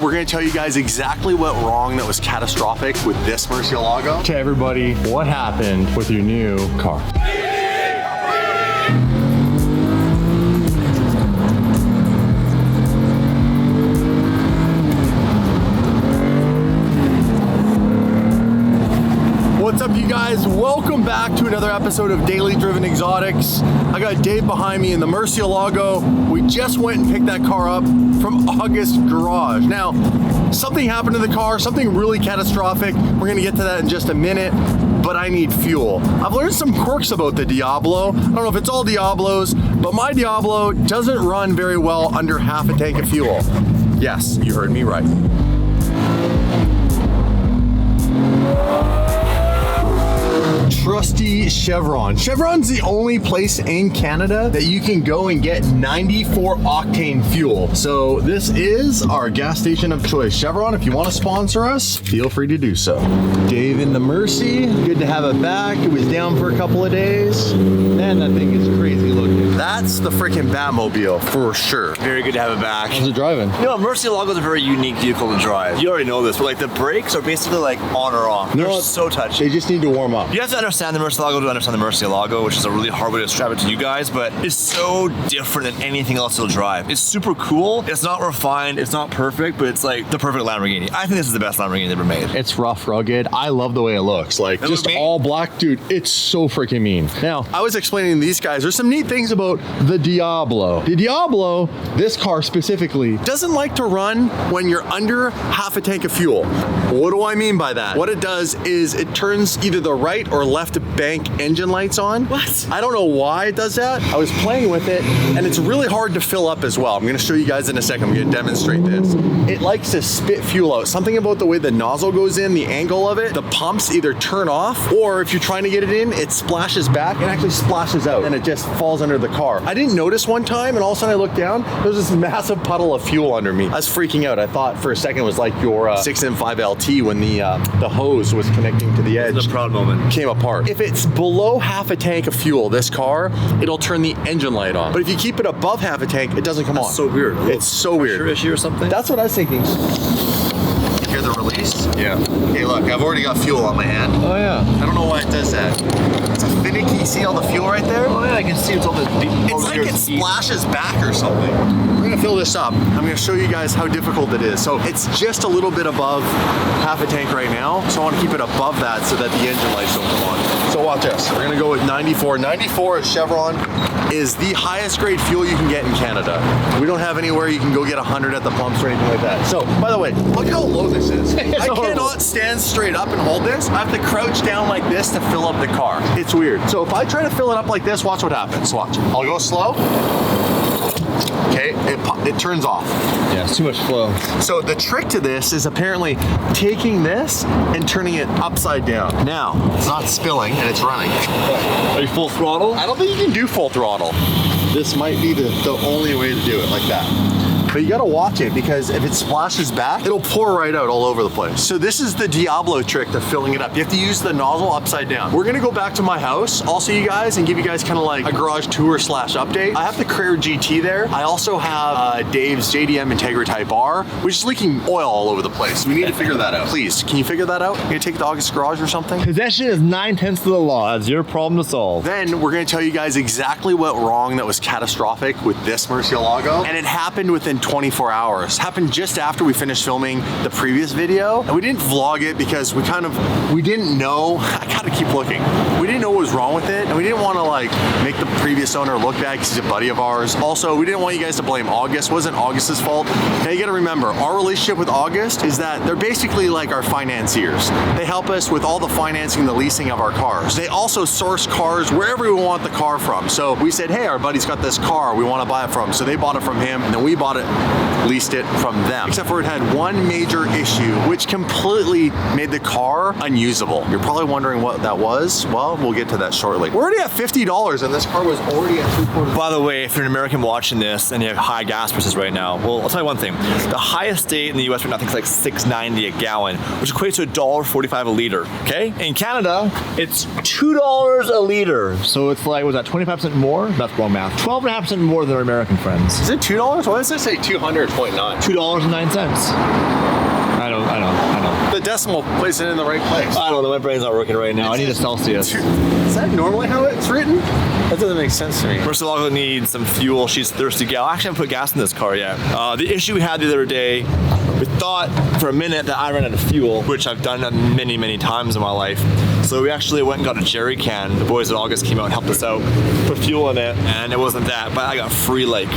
we're gonna tell you guys exactly what went wrong that was catastrophic with this Murcielago. To everybody, what happened with your new car? What's up, you guys? Welcome back to another episode of Daily Driven Exotics. I got Dave behind me in the Murcielago. We just went and picked that car up from August garage. Now, something happened to the car, something really catastrophic. We're gonna get to that in just a minute, but I need fuel. I've learned some quirks about the Diablo. I don't know if it's all Diablos, but my Diablo doesn't run very well under half a tank of fuel. Yes, you heard me right. Trusty Chevron. Chevron's the only place in Canada that you can go and get 94 octane fuel. So this is our gas station of choice. Chevron, if you want to sponsor us, feel free to do so. Dave in the Mercy, good to have it back. It was down for a couple of days. Man, that thing is crazy looking. That's the freaking Batmobile for sure. Very good to have it back. How's it driving? You know, Murcielago is a very unique vehicle to drive. You already know this, but like the brakes are basically like on or off. They're so touchy. They just need to warm up. You have to understand the Murcielago to understand the Murcielago, which is a really hard way to describe it to you guys, but it's so different than anything else you'll drive. It's super cool. It's not refined. It's not perfect, but it's like the perfect Lamborghini. I think this is the best Lamborghini ever made. It's rough, rugged. I love the way it looks. Like, It just looks mean. all black, dude. It's so freaking mean. Now, I was explaining to these guys, there's some neat things about the Diablo. The Diablo, this car specifically, doesn't like to run when you're under half a tank of fuel. What do I mean by that? What it does is it turns either the right or left bank engine lights on. What? I don't know why it does that. I was playing with it and it's really hard to fill up as well. I'm gonna show you guys in a second. I'm gonna demonstrate this. It likes to spit fuel out. Something about the way the nozzle goes in, the angle of it, the pumps either turn off, or if you're trying to get it in, it splashes back and actually splashes out and it just falls under the car. I didn't notice one time and all of a sudden I looked down, there was this massive puddle of fuel under me. I was freaking out. I thought for a second it was like your 6M5 LT when the hose was connecting to the edge. It's a proud moment. Came apart. If it's below half a tank of fuel, this car, it'll turn the engine light on. But if you keep it above half a tank, it doesn't come on. That's so weird. It's so weird. Pressure issue or something? That's what I was thinking. Hear the release? Yeah. Okay, look, I've already got fuel on my hand. oh yeah. I don't know why it does that. It's a finicky. See all the fuel right there? Oh yeah, I can see it's all the deep. It's like it splashes back or something. We're gonna fill this up. I'm gonna show you guys how difficult it is. So it's just a little bit above half a tank right now. So I wanna keep it above that so that the engine lights don't come on. So watch this. We're gonna go with 94. 94 at Chevron is the highest grade fuel you can get in Canada. We don't have anywhere you can go get 100 at the pumps or anything like that. So, by the way, look how low this is. I cannot stand straight up and hold this. I have to crouch down like this to fill up the car. It's weird. So if I try to fill it up like this, watch what happens. Watch. I'll go slow. Okay, it turns off. Yeah, it's too much flow. So the trick to this is apparently taking this and turning it upside down. Now, it's not spilling and it's running. Are you full throttle? I don't think you can do full throttle. This might be the only way to do it, like that. But you gotta watch it because if it splashes back, it'll pour right out all over the place. So this is the Diablo trick to filling it up. You have to use the nozzle upside down. We're gonna go back to my house. I'll see you guys and give you guys kind of like a garage tour / update. I have the Carrera GT there. I also have Dave's JDM Integra Type R, which is leaking oil all over the place. We need to figure that out. Please, can you figure that out? You gonna take it to August garage or something? Possession is 9/10 of the law. That's your problem to solve. Then we're gonna tell you guys exactly what went wrong that was catastrophic with this Murcielago. And it happened within 24 hours. Happened just after we finished filming the previous video. And we didn't vlog it because we didn't know, I gotta keep looking. We didn't know what was wrong with it. And we didn't wanna like make the previous owner look bad because he's a buddy of ours. Also, we didn't want you guys to blame August. It wasn't August's fault. Now you gotta remember, our relationship with August is that they're basically like our financiers. They help us with all the financing, the leasing of our cars. They also source cars wherever we want the car from. So we said, hey, our buddy's got this car we wanna buy it from. So they bought it from him and then we bought it, leased it from them. Except for it had one major issue, which completely made the car unusable. You're probably wondering what that was. Well, we'll get to that shortly. We're already at $50 and this car was already at 3/4. By the way, if you're an American watching this and you have high gas prices right now, well, I'll tell you one thing. The highest state in the US right now, I think it's like $6.90 a gallon, which equates to $1.45 a liter, okay? In Canada, it's $2 a liter. So it's like, was that 25% more? That's wrong math. 12.5% more than our American friends. Is it $2? Why does it say like 200.9. $2.09. I know. The decimal place it in the right place. I don't know, my brain's not working right now. I need a Celsius. Is that normally how it's written? That doesn't make sense to me. Murcielago needs some fuel. She's thirsty gal. I actually haven't put gas in this car yet. The issue we had the other day, we thought for a minute that I ran out of fuel, which I've done many, many times in my life. So we actually went and got a jerry can. The boys at August came out and helped us out, put fuel in it, and it wasn't that, but I got free like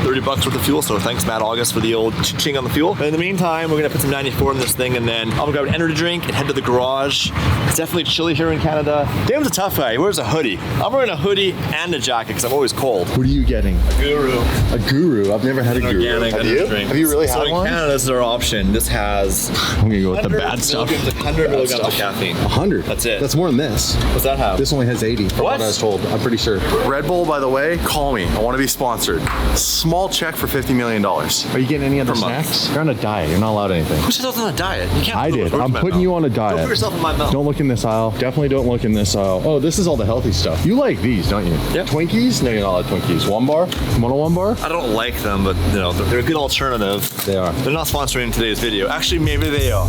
30 bucks worth of fuel, so thanks Matt August for the old ching on the fuel. But in the meantime, we're gonna put some 94 in this thing, and then I'm gonna grab an energy drink and head to the garage. It's definitely chilly here in Canada. Damon's a tough guy, he wears a hoodie. I'm wearing a hoodie and a jacket because I'm always cold. What are you getting? A Guru. A Guru? I've never had a Guru. Organic Have you? drink. Have you really had so one? in Canada, this is our option. This has I'm gonna go with the bad stuff. 100 milligrams of caffeine. 100? That's it. That's more than this. What's that have? This only has 80 from what I was told. I'm pretty sure. Red Bull, by the way, call me. I want to be sponsored. Small check for $50 million. Are you getting any other Per month. snacks? You're on a diet. You're not allowed anything. Who says I was on a diet? You can't I put did. words I'm in my putting mouth. you on a Don't diet. put yourself in my mouth. Don't look in this aisle. Definitely don't look in this aisle. Oh, this is all the healthy stuff. You like these, don't you? Yep. Twinkies? No, you're not allowed Twinkies. 1 bar? 101 bar? I don't like them, but you know, they're a good alternative. They are. They're not sponsoring today's video. Actually, maybe they are.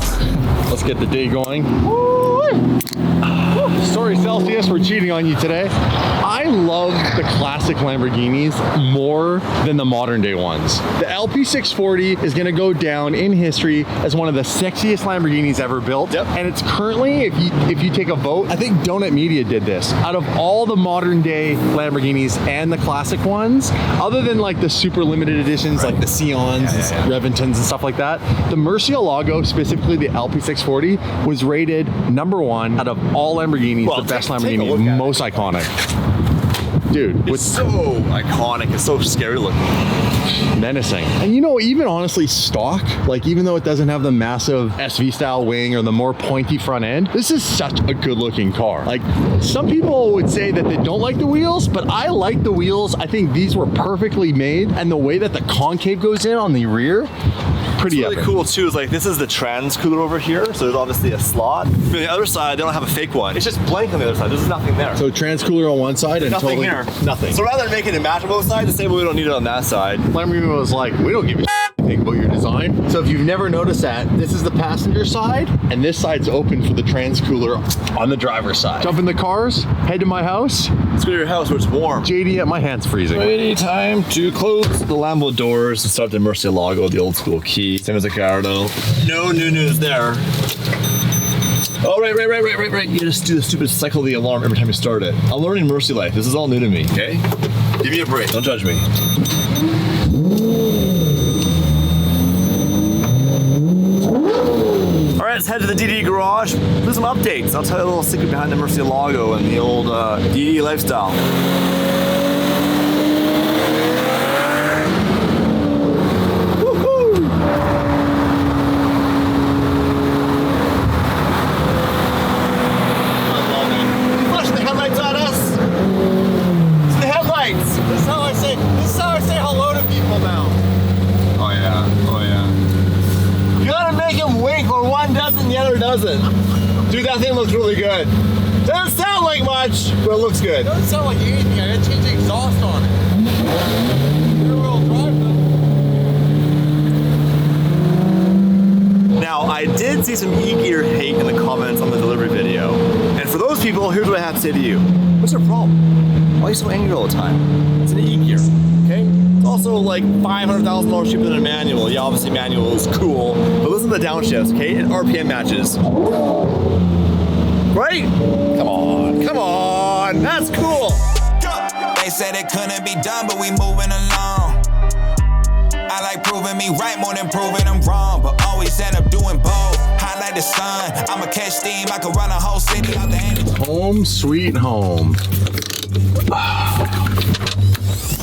Let's get the day going. Sorry, Celsius, we're cheating on you today. I love the classic Lamborghinis more than the modern day ones. The LP640 is gonna go down in history as one of the sexiest Lamborghinis ever built. Yep. And it's currently, if you take a vote, I think Donut Media did this. Out of all the modern day Lamborghinis and the classic ones, other than like the super limited editions, like the Sions and Reventons and stuff like that, the Murcielago, specifically the LP640, was rated #1 out of all Lamborghinis, Well, the best take a Lamborghini, look at it. most iconic. Dude, It's so iconic. It's so scary looking. menacing. And you know, even honestly stock, like even though it doesn't have the massive SV style wing or the more pointy front end, this is such a good looking car. Like some people would say that they don't like the wheels, but I like the wheels. I think these were perfectly made, and the way that the concave goes in on the rear, pretty What's really epic. cool too is like this is the trans cooler over here, so there's obviously a slot. On the other side, they don't have a fake one. It's just blank on the other side. There's nothing there. So trans cooler on one side and nothing totally here. nothing. So rather than making it match on both sides, the same way we don't need it on that side. Lamborghini was like, we don't give a anything about your design. So if you've never noticed that, this is the passenger side, and this side's open for the trans cooler on the driver's side. Jump in the cars, head to my house. Let's go to your house where it's warm. JD, my hand's freezing. Ready, time to close the Lambo doors and start the Murcielago, the old school key. Same as a Cardo. No new news there. Oh, right. You just do the stupid cycle of the alarm every time you start it. I'm learning Mercy life. This is all new to me, okay? Give me a break. Don't judge me. All right, let's head to the DD garage. Do some updates. I'll tell you a little secret behind the Murcielago and the old DD lifestyle. Doesn't. Dude, that thing looks really good. Doesn't sound like much, but it looks good. It doesn't sound like anything. I gotta change the exhaust on it. Rear-wheel drive though. Now, I did see some e-gear hate in the comments on the delivery video. And for those people, here's what I have to say to you. What's your problem? Why are you so angry all the time? It's an e-gear, okay? It's also like $500,000 cheaper than a manual. Yeah, obviously manual is cool, but listen to the downshifts, okay? And RPM matches. Right? Come on, that's cool. They said it couldn't be done, but we moving along. I like proving me right more than proving I'm wrong, but always end up doing both. Hot like the sun, I'ma catch steam, I can run a whole city out the end. Home sweet home.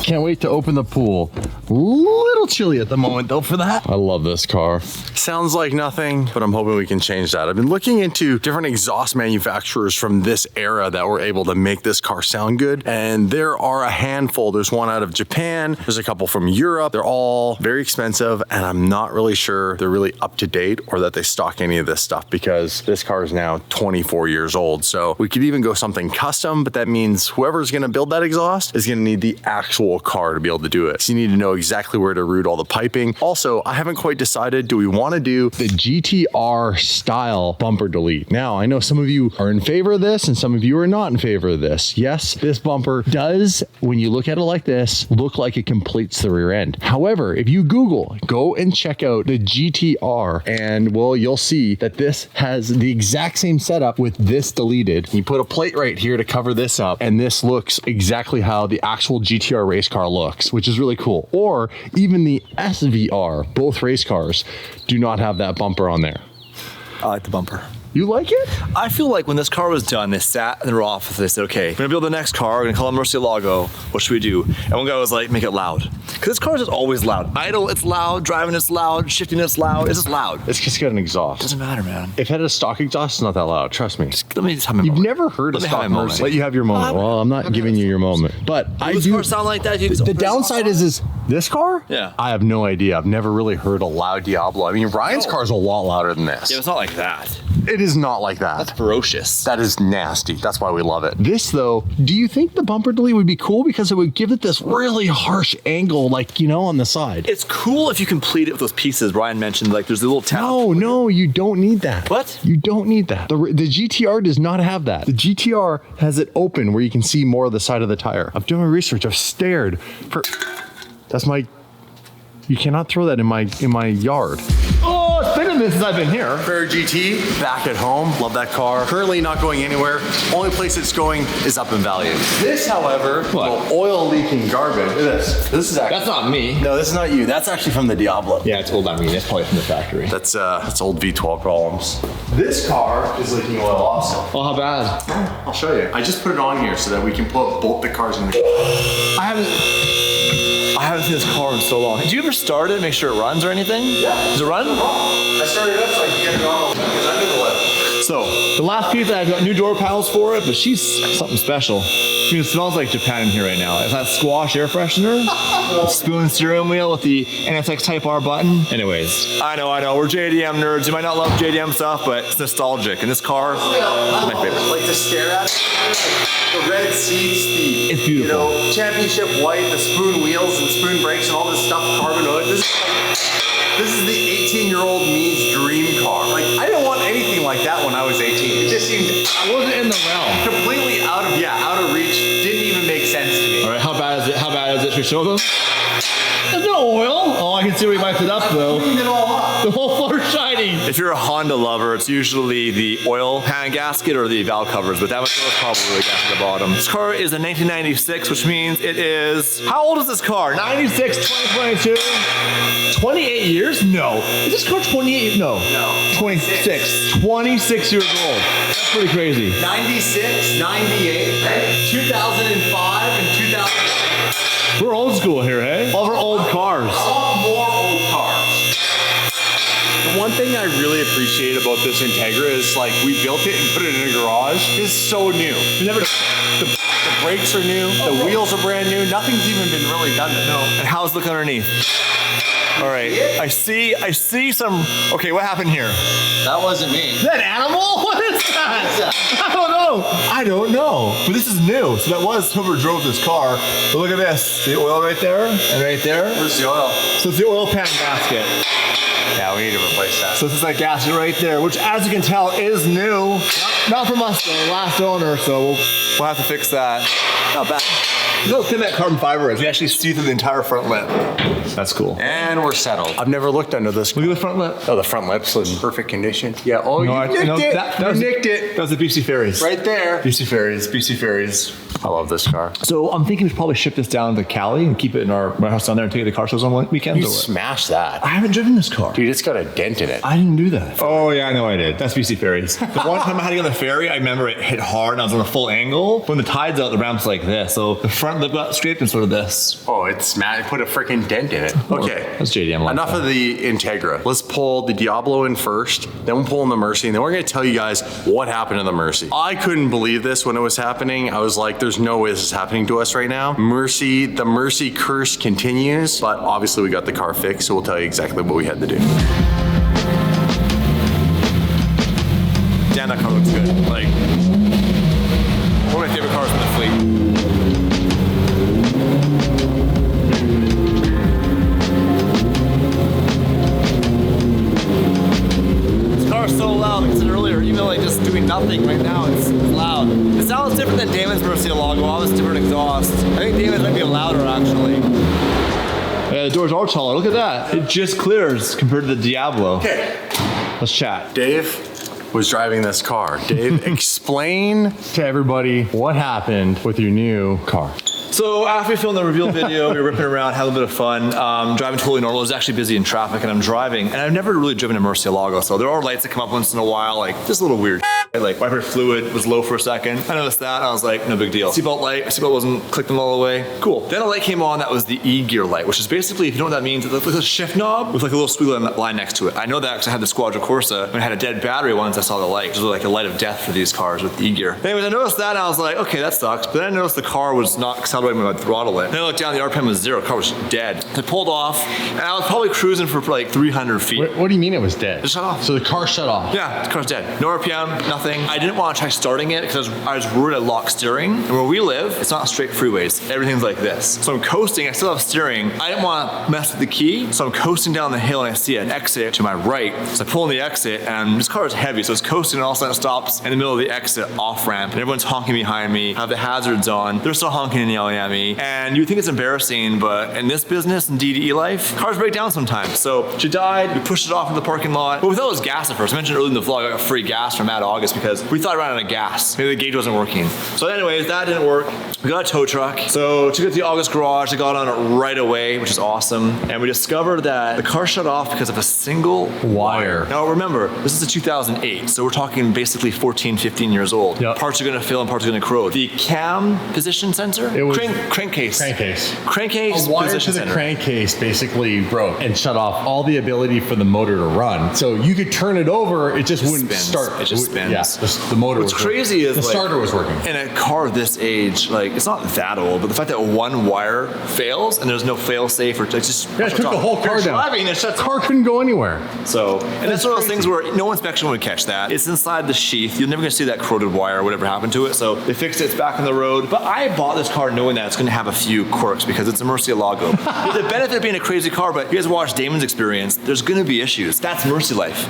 Can't wait to open the pool. Little chilly at the moment though for that. I love this car. Sounds like nothing, but I'm hoping we can change that. I've been looking into different exhaust manufacturers from this era that were able to make this car sound good, and there are a handful. There's one out of Japan, there's a couple from Europe. They're all very expensive, and I'm not really sure they're really up to date or that they stock any of this stuff, because this car is now 24 years old. So we could even go something custom, but that means whoever's gonna build that exhaust is gonna need the actual car to be able to do it. So you need to know exactly where to route all the piping. Also, I haven't quite decided, do we want to do the GTR style bumper delete? Now, I know some of you are in favor of this and some of you are not in favor of this. Yes, this bumper does, when you look at it like this, look like it completes the rear end. However, if you Google, go and check out the GTR, and well, you'll see that this has the exact same setup with this deleted. You put a plate right here to cover this up, and this looks exactly how the actual GTR race car looks, which is really cool. Or even the SVR, both race cars do not have that bumper on there. I like the bumper. You like it? I feel like when this car was done, they sat in their office, they said, okay, we're gonna build the next car, we're gonna call it Murcielago, what should we do? And one guy was like, make it loud. Because this car is always loud. Idle, it's loud, driving, it's loud, shifting, it's loud, it's just loud. It's just got an exhaust. Doesn't matter, man. If it had a stock exhaust, it's not that loud, trust me. Let me just have my moment. You've never heard a stock Mercy. Let you have your moment. Well, I'm not giving you your moment. But I do. Does this car sound like that? The downside is this car? Yeah. I have no idea. I've never really heard a loud Diablo. I mean, Ryan's car is a lot louder than this. Yeah, it's not like that. It is not like that. That's ferocious. That is nasty. That's why we love it. This though, do you think the bumper delete would be cool because it would give it this really harsh angle, like, you know, on the side? It's cool if you complete it with those pieces Ryan mentioned, like there's a little tab. No, you don't need that. What? You don't need that. The GTR does not have that. The GTR has it open where you can see more of the side of the tire. I've done my research. I've stared for. That's my. You cannot throw that in my yard. Oh, it's been a minute since I've been here. Fair GT, back at home, love that car. Currently not going anywhere. Only place it's going is up in value. This, however, little oil leaking garbage. Look at this. This is actually. That's not me. No, this is not you. That's actually from the Diablo. Yeah, it's old. I mean, it's probably from the factory. That's old V12 problems. This car is leaking oil also. Oh, how bad? I'll show you. I just put it on here so that we can put both the cars in the. I haven't seen this car in so long. Do you ever start it, make sure it runs or anything? Yeah. Does it run? I started it up so I can get it on because I'm in the left. So, the last piece, I've got new door panels for it, but she's something special. I mean, it smells like Japan in here right now. It's that squash air freshener, spoon steering wheel with the NSX Type R button. Anyways, I know, we're JDM nerds. You might not love JDM stuff, but it's nostalgic. And this car is my favorite. Like to stare at it. The red seats, it's beautiful. You know, championship white, the spoon wheels and spoon brakes and all this stuff, carbon hood. This is the 18-year-old me's dream car. Like, I didn't want anything like that when I was 18. It just seemed, I wasn't in the realm. Completely out of reach. Didn't even make sense to me. All right, how bad is it? How bad is it? Should we show them? There's no oil. Oh, I can see where he wiped it up though. It all up. The whole floor's shining. If you're a Honda lover, it's usually the oil pan gasket or the valve covers, but that was probably the gasket at the bottom. This car is a 1996, which means it is, how old is this car? 96, 2022, 28 years? No. Is this car 28? No. 26. 26 years old. That's pretty crazy. 96, 98, right? 2005 and 2008. We're old school here, hey? All of our old cars. I want more old cars. The one thing I really appreciate about this Integra is like we built it and put it in a garage. It's so new. The brakes are new. The wheels are brand new. Nothing's even been really done to it. No. And how's it look underneath? All right, I see some, okay, what happened here? That wasn't me. Is that an animal? What is that? I don't know. But this is new, so that was whoever drove this car. But look at this, the oil right there and right there. Where's the oil? So it's the oil pan gasket. Yeah, we need to replace that. So it's that gasket right there, which as you can tell is new. Not from us, the last owner, so we'll have to fix that. Not bad. Look how thin that carbon fiber is. We actually see through the entire front lip. That's cool. And we're settled. I've never looked under this. Look at the front lip. Oh, the front lip's in perfect condition. Yeah. Oh, you nicked it. You nicked it. That was the BC Ferries. Right there. BC Ferries. I love this car. So I'm thinking we should probably ship this down to Cali and keep it in our house down there and take it to car shows on weekends. You smash that. I haven't driven this car. Dude, it's got a dent in it. I didn't do that. Oh yeah, I know I did. That's BC Ferries. The one time I had to get on the ferry, I remember it hit hard and I was on a full angle. When the tide's out, the ramp's like this. So the front lip got scraped and sort of this. Oh, it's mad. It put a freaking dent in it. Okay. That's JDM. Enough of the Integra. Let's pull the Diablo in first, then we'll pull in the Mercy, and then we're gonna tell you guys what happened to the Mercy. I couldn't believe this when it was happening. I was like, there's no way this is happening to us right now. The Mercy curse continues, but obviously we got the car fixed, so we'll tell you exactly what we had to do. Damn, that car looks good. Like, one of my favorite cars in the fleet. car's so loud. Like I said earlier, even like just doing nothing right now, it's loud. It sounds different than Damon's Murcielago. Obviously different exhaust. I think Damon's might be louder actually. Yeah, the doors are taller. Look at that. It just clears compared to the Diablo. Okay. Let's chat. Dave was driving this car. Dave, explain To everybody, what happened with your new car? So after we filmed the reveal video, we were ripping around, having a bit of fun. Driving totally normal. I was actually busy in traffic, and I'm driving, and I've never really driven a Murcielago, so there are lights that come up once in a while, like just a little weird. Like wiper fluid was low for a second. I noticed that, and I was like, no big deal. Seatbelt light, seatbelt wasn't clicked them all the way. Cool. Then a light came on that was the E-gear light, which is basically, if you know what that means, it's like a shift knob with like a little squiggly line next to it. I know that because I had the Squadra Corsa. When I had a dead battery once, I saw the light, which was like a light of death for these cars with the E-gear. Anyways, I noticed that, and I was like, okay, that sucks. But then I noticed the car was not accelerating when I throttle it. Then I looked down, the RPM was 0, the car was dead. I pulled off, and I was probably cruising for like 300 feet. What do you mean it was dead? It shut off. So the car shut off? Yeah, the car's dead. No RPM, nothing. I didn't want to try starting it because I was worried I locked steering. And where we live, it's not straight freeways. Everything's like this. So I'm coasting, I still have steering. I didn't want to mess with the key, so I'm coasting down the hill and I see an exit to my right. So I pull in the exit, and this car is heavy, so it's coasting, and all of a sudden it stops in the middle of the exit off ramp, and everyone's honking behind me. I have the hazards on. They're still honking and yelling at me. And you think it's embarrassing, but in this business, in DDE life, cars break down sometimes. So she died, we pushed it off in the parking lot. But we thought it was gas at first. I mentioned earlier in the vlog, I got free gas from Mad August because we thought I ran out of gas. Maybe the gauge wasn't working. So anyways, that didn't work. We got a tow truck. So took it to the August garage. I got on it right away, which is awesome. And we discovered that the car shut off because of a single wire. Now remember, this is a 2008, so we're talking basically 14, 15 years old. Yep. Parts are gonna fail and parts are gonna corrode. The cam position sensor? It was crankcase. A wire to the crankcase basically broke and shut off all the ability for the motor to run. So you could turn it over, it just wouldn't start. It just spins. Yeah, the motor What's was crazy working. is the like, starter was working. In a car this age, like it's not that old, but the fact that one wire fails and there's no fail safe or just Yeah, it took the whole car down. The car couldn't go anywhere. So, and that's one of those things where no inspection would catch that. It's inside the sheath. You're never gonna see that corroded wire or whatever happened to it. So they fixed it, it's back on the road. But I bought this car knowing that it's gonna have a few quirks because it's a Murcielago. The benefit of being a crazy car, but if you guys watch Damon's experience, there's gonna be issues. That's Murci life.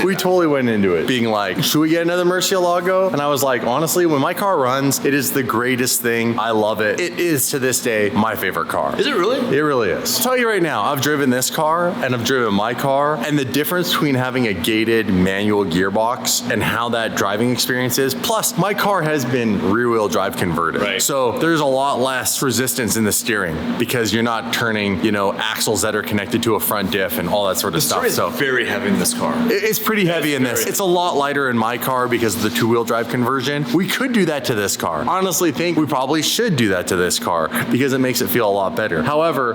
we totally went into it being like, should we get another Murcielago? And I was like, honestly, when my car runs, it is the greatest thing. I love it. It is to this day my favorite car. Is it really? It really is. I'll tell you right now, I've driven this car and I've driven my car, and the difference between having a gated manual gearbox and how that driving experience is. Plus, my car has been rear-wheel drive converted. Right. So there's a lot less resistance in the steering because you're not turning, axles that are connected to a front diff and all that sort of stuff. So very heavy in this car. It's pretty heavy in this. It's a lot lighter in my car because of the two-wheel drive conversion. We could do that to this car. Honestly, think we probably should do that to this car because it makes it feel a lot better. However,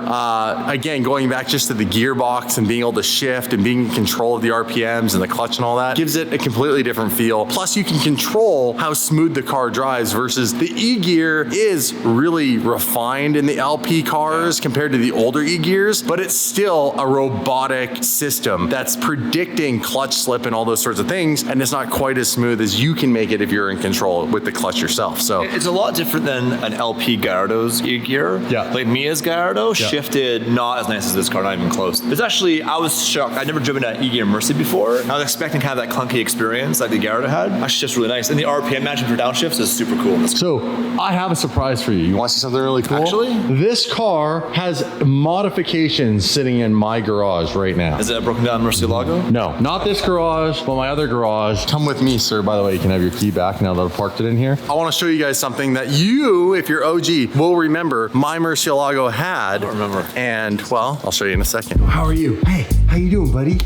again, going back just to the gearbox and being able to shift and being in control of the RPMs and the clutch and all that gives it a completely different feel. Plus, you can control how smooth the car drives versus the E-gear is really refined in the LP cars compared to the older E-gears, but it's still a robotic system that's predicting clutch slip and all those sorts of things, and it's not quite as smooth as you can make it if you're in control with the clutch yourself. So it's a lot different than an LP Gallardo's E-gear. Yeah. Like Mia's Gallardo shifted not as nice as this car, not even close. It's actually, I was shocked. I'd never driven an E-gear Murci before. I was expecting kind of that clunky experience like the Gallardo had. Actually, just really nice. And the RPM matching for downshifts is super cool. So I have a surprise for you. You want to see something really cool? Actually? This car has modifications sitting in my garage right now. Is it a broken down Murcielago? No, not this garage, but my other garage. Come with me, sir. By the way, you can have your key back now that I've parked it in here. I want to show you guys something that you, if you're OG, will remember my Murcielago had. I don't remember. And, well, I'll show you in a second. How are you? Hey, how you doing, buddy?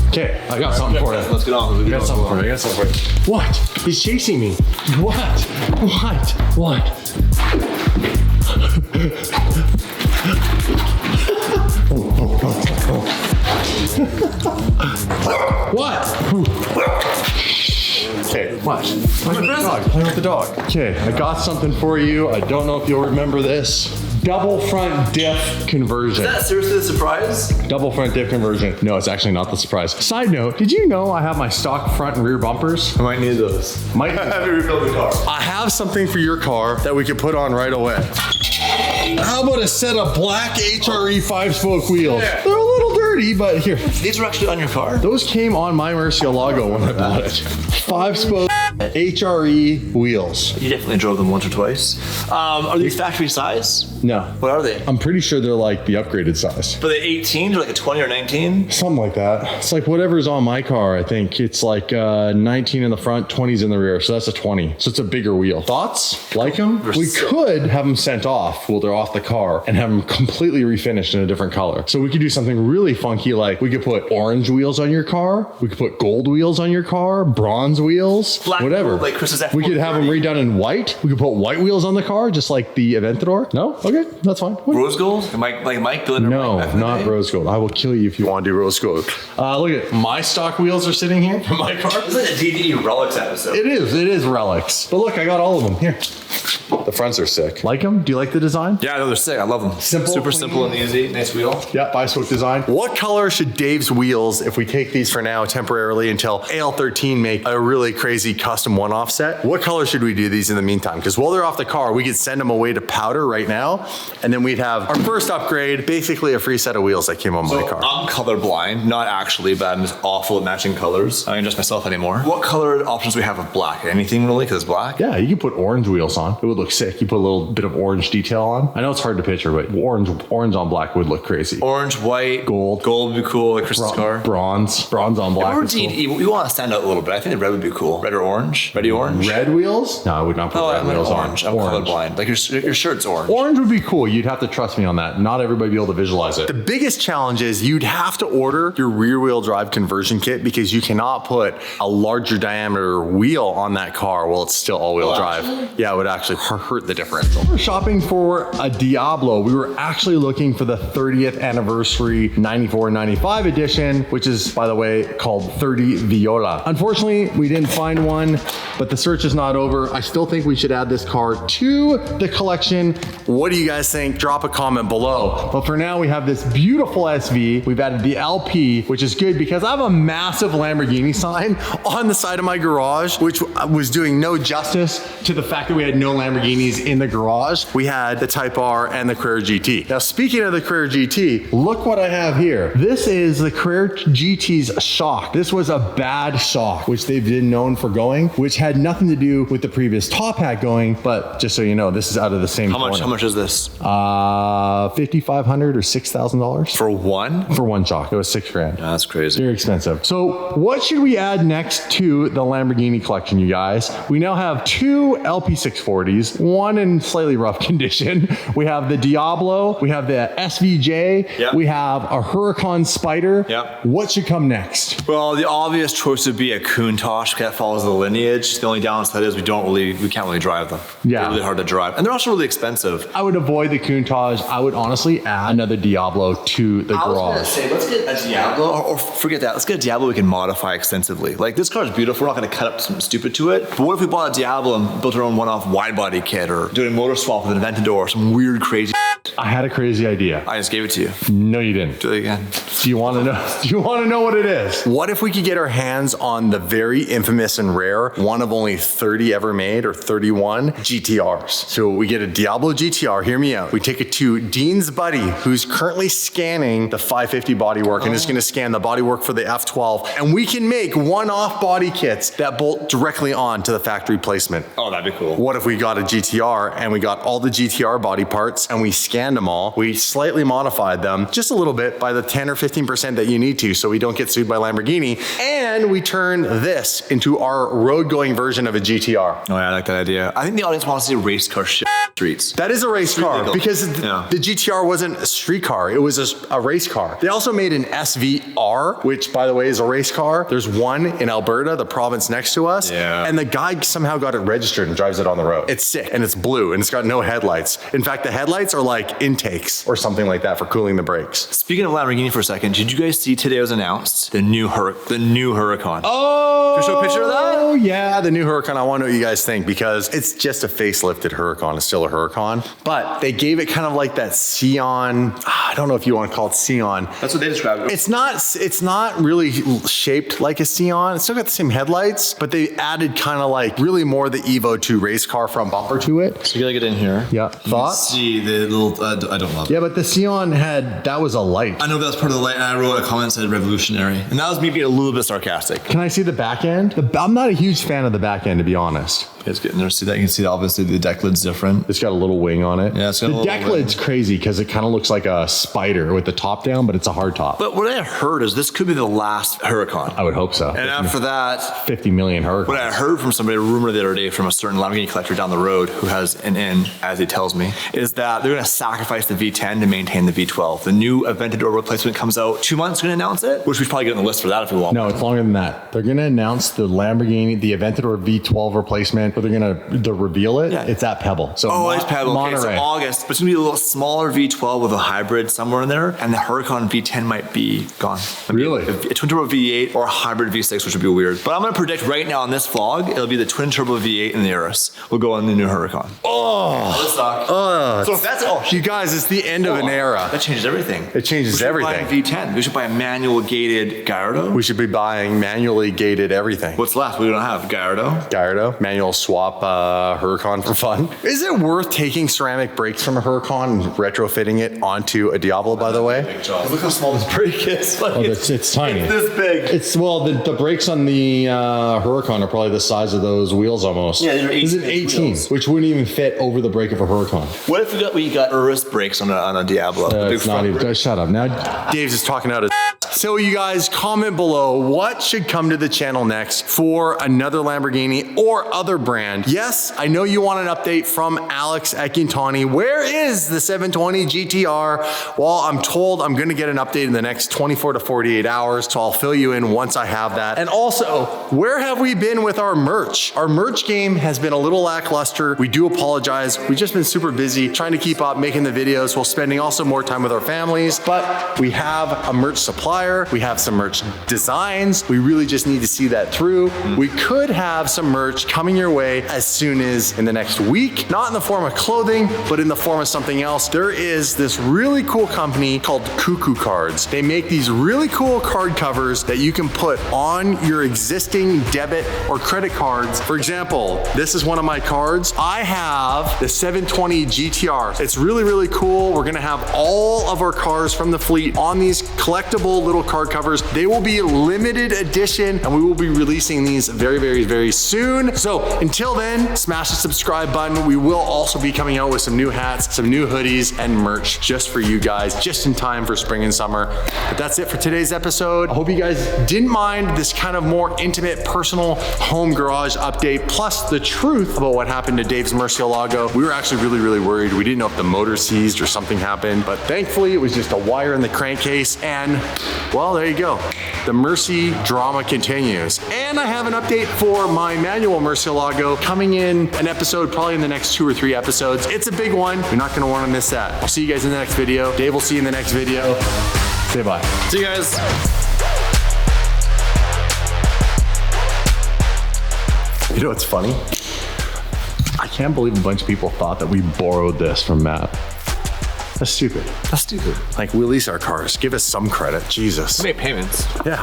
Okay, I got something for you. Let's get on. I got something for you. What? He's chasing me. What? What? Okay, what? Play with the dog. Okay, I got something for you. I don't know if you'll remember this. Double front diff conversion. Is that seriously the surprise? Double front diff conversion. No, it's actually not the surprise. Side note, did you know I have my stock front and rear bumpers? I might need those. Might have to rebuild the car. I have something for your car that we could put on right away. How about a set of black HRE 5-spoke wheels? Yeah. They're a little dirty. dirty, but here. These were actually on your car? Those came on my Murcielago when I bought it. 5-spoke HRE wheels. You definitely drove them once or twice. Are these factory size? No. What are they? I'm pretty sure they're like the upgraded size. But they 18 or like a 20 or 19? Something like that. It's like whatever's on my car, I think. It's like 19 in the front, 20s in the rear. So that's a 20. So it's a bigger wheel. Thoughts? Like them? We could have them sent off while they're off the car and have them completely refinished in a different color. So we could do something really funky, like we could put orange wheels on your car. We could put gold wheels on your car, bronze wheels, Black, whatever. like Chris's F130. We could have them redone in white. We could put white wheels on the car, just like the Aventador. No? Okay, that's fine. Rose gold? Mike Dillon? No, not rose gold. I will kill you if you want to do rose gold. Look at my stock wheels are sitting here for my car. This is like a DDE Relics episode. It is relics. But look, I got all of them here. The fronts are sick. Like them? Do you like the design? Yeah, no, they're sick. I love them. Super simple and easy. Nice wheel. Yeah, 5-spoke design. What color should Dave's wheels, if we take these for now temporarily until AL13 make a really crazy custom one-off set, what color should we do these in the meantime? Because while they're off the car, we could send them away to powder right now, and then we'd have our first upgrade, basically a free set of wheels that came on my car. I'm colorblind, not actually, but I'm just awful at matching colors. I don't adjust myself anymore. What color options do we have of black? Anything really, because it's black? Yeah, you can put orange wheels on. It would look sick. You put a little bit of orange detail on. I know it's hard to picture, but orange on black would look crazy. Orange, white, gold would be cool, like Chris's car. Bronze on black. We want to stand out a little bit. I think the red would be cool. Red or orange? Ready orange? Red wheels? No, I would not put red wheels orange. on. I'm colorblind. Like your shirt's orange. Orange would be cool. You'd have to trust me on that. Not everybody would be able to visualize it. The biggest challenge is you'd have to order your rear wheel drive conversion kit because you cannot put a larger diameter wheel on that car while it's still all-wheel drive. Yeah, it would actually hurt the differential. We're shopping for a Diablo. We were actually looking for the 30th anniversary 94-95 edition, which is, by the way, called 30 Viola. Unfortunately, we didn't find one, but the search is not over. I still think we should add this car to the collection. What do you guys think? Drop a comment below. But for now, we have this beautiful SV. We've added the LP, which is good because I have a massive Lamborghini sign on the side of my garage, which was doing no justice to the fact that we had no Lamborghinis in the garage. We had the Type R and the Carrera GT. Now, speaking of the Carrera GT, look what I have here. This is the Carrera GT's shock. This was a bad shock, which they've been known for going, which had nothing to do with the previous top hat going, but just so you know, this is out of the same corner. How much is this? $5,500 or $6,000. For one? For one shock. It was $6,000. That's crazy. Very expensive. So what should we add next to the Lamborghini collection, you guys? We now have two LP640s, one in slightly rough condition. We have the Diablo, we have the SVJ, yep. We have a Huracan Spider. Yep. What should come next? Well, the obvious choice would be a Countach that follows the lineage. The only downside is we can't really drive them. Yeah. They're really hard to drive. And they're also really expensive. I would avoid the Countach. I would honestly add another Diablo to the garage. I was gonna say, let's get a Diablo, or forget that, let's get a Diablo we can modify extensively. Like, this car is beautiful, we're not gonna cut up something stupid to it, but what if we bought a Diablo and built our own one-off wide body kit, or doing a motor swap with an Aventador, or some weird crazy I had a crazy idea. I just gave it to you. No, you didn't. Do it again. Do you want to know? Do you want to know what it is? What if we could get our hands on the very infamous and rare, one of only 30 ever made, or 31 GTRs? So we get a Diablo GTR, hear me out. We take it to Dean's buddy, who's currently scanning the 550 bodywork and is gonna scan the bodywork for the F12. And we can make one-off body kits that bolt directly on to the factory placement. Oh, that'd be cool. What if we got a GTR and we got all the GTR body parts and we scanned them all, we slightly modified them just a little bit by the 10 or 15% that you need to so we don't get sued by Lamborghini, and we turn this into our road-going version of a GTR. Oh yeah, I like that idea. I think the audience wants to see race car shit streets. That is a race car legal. because the GTR wasn't a street car, it was a race car. They also made an SVR, which by the way is a race car. There's one in Alberta, the province next to us, and the guy somehow got it registered and drives it on the road. It's sick and it's blue and it's got no headlights. In fact, the headlights are like intakes or something like that for cooling the brakes. Speaking of Lamborghini for a second, did you guys see today was announced the new Huracan? Oh! Can you show a picture of that? Oh yeah, the new Huracan. I want to know what you guys think because it's just a facelifted Huracan. It's still a Huracan, but they gave it kind of like that Scion. I don't know if you want to call it Scion. That's what they described it. It's not really shaped like a Scion. It's still got the same headlights, but they added kind of like really more the Evo 2 race car front bumper to it. So you gotta get in here. Yeah. Thoughts? See the little I don't love it. Yeah, but the Sion that was a light. I know that's part of the light, and I wrote a comment that said revolutionary. And that was me being a little bit sarcastic. Can I see the back end? I'm not a huge fan of the back end, to be honest. You guys getting there? See that? You can see that obviously the deck lid's different. It's got a little wing on it. Yeah, it's got a the little deck wing. lid's crazy because it kind of looks like a spider with the top down, but it's a hard top. But what I heard is this could be the last Huracan. I would hope so. And after that, 50 million Huracans. what I heard from somebody, a rumor the other day from a certain Lamborghini collector down the road who has an in, as he tells me, is that they're going to sacrifice the V10 to maintain the V12. The new Aventador replacement comes out 2 months, going to announce it, which we should probably get on the list for that if we want. No, it's longer than that. They're going to announce the Lamborghini, the Aventador V12 replacement, but they're going to reveal it. Yeah. It's at Pebble. So it's Pebble. Okay, so Monterey. August, but it's going to be a little smaller V12 with a hybrid somewhere in there, and the Huracan V10 might be gone. Really? A twin turbo V8 or a hybrid V6, which would be weird. But I'm going to predict right now on this vlog, it'll be the twin turbo V8 and the Urus will go on the new Huracan. So if that's You guys, it's the end of an era. That changes everything. It changes everything. We should buy a V10. We should buy a manual gated Gallardo. We should be buying manually gated everything. What's left? We don't have Gallardo. Gallardo, manual swap Huracan for fun. Is it worth taking ceramic brakes from a Huracan and retrofitting it onto a Diablo, by the way? Big job. Look how small this brake is. Like, It's tiny. It's this big. It's the brakes on the Huracan are probably the size of those wheels almost. Yeah, they're 18 This is 18, wheels. which wouldn't even fit over the brake of a Huracan. What if we got Urus brakes on a Diablo? Big It's not front even. brake. Shut up. Now Dave's just talking out of. So you guys comment below what should come to the channel next for another Lamborghini or other brand. Yes, I know you want an update from Alex at Gintani. Where is the 720 GTR? Well, I'm told I'm going to get an update in the next 24 to 48 hours, so I'll fill you in once I have that. And also, where have we been with our merch? Our merch game has been a little lackluster. We do apologize. We've just been super busy trying to keep up making the videos while spending also more time with our families. But we have a merch supplier. We have some merch designs. We really just need to see that through. We could have some merch coming your way as soon as in the next week, not in the form of clothing, but in the form of something else. There is this really cool company called Cuckoo Cards. They make these really cool card covers that you can put on your existing debit or credit cards. For example, this is one of my cards. I have the 720 GTR. It's really, really cool. We're gonna have all of our cars from the fleet on these collectible little card covers. They will be limited edition and we will be releasing these very, very, very soon. So until then, smash the subscribe button. We will also be coming out with some new hats, some new hoodies and merch just for you guys, just in time for spring and summer. But that's it for today's episode. I hope you guys didn't mind this kind of more intimate, personal home garage update, plus the truth about what happened to Dave's Murcielago. We were actually really, really worried. We didn't know if the motor seized or something happened, but thankfully it was just a wire in the crankcase. And well, there you go. The Mercy drama continues. And I have an update for my manual Murcielago coming in an episode, probably in the next 2 or 3 episodes. It's a big one. You're not gonna wanna miss that. I'll see you guys in the next video. Dave will see you in the next video. Say bye. See you guys. You know what's funny? I can't believe a bunch of people thought that we borrowed this from Matt. That's stupid. That's stupid. Like, we lease our cars. Give us some credit. Jesus. Make payments. Yeah.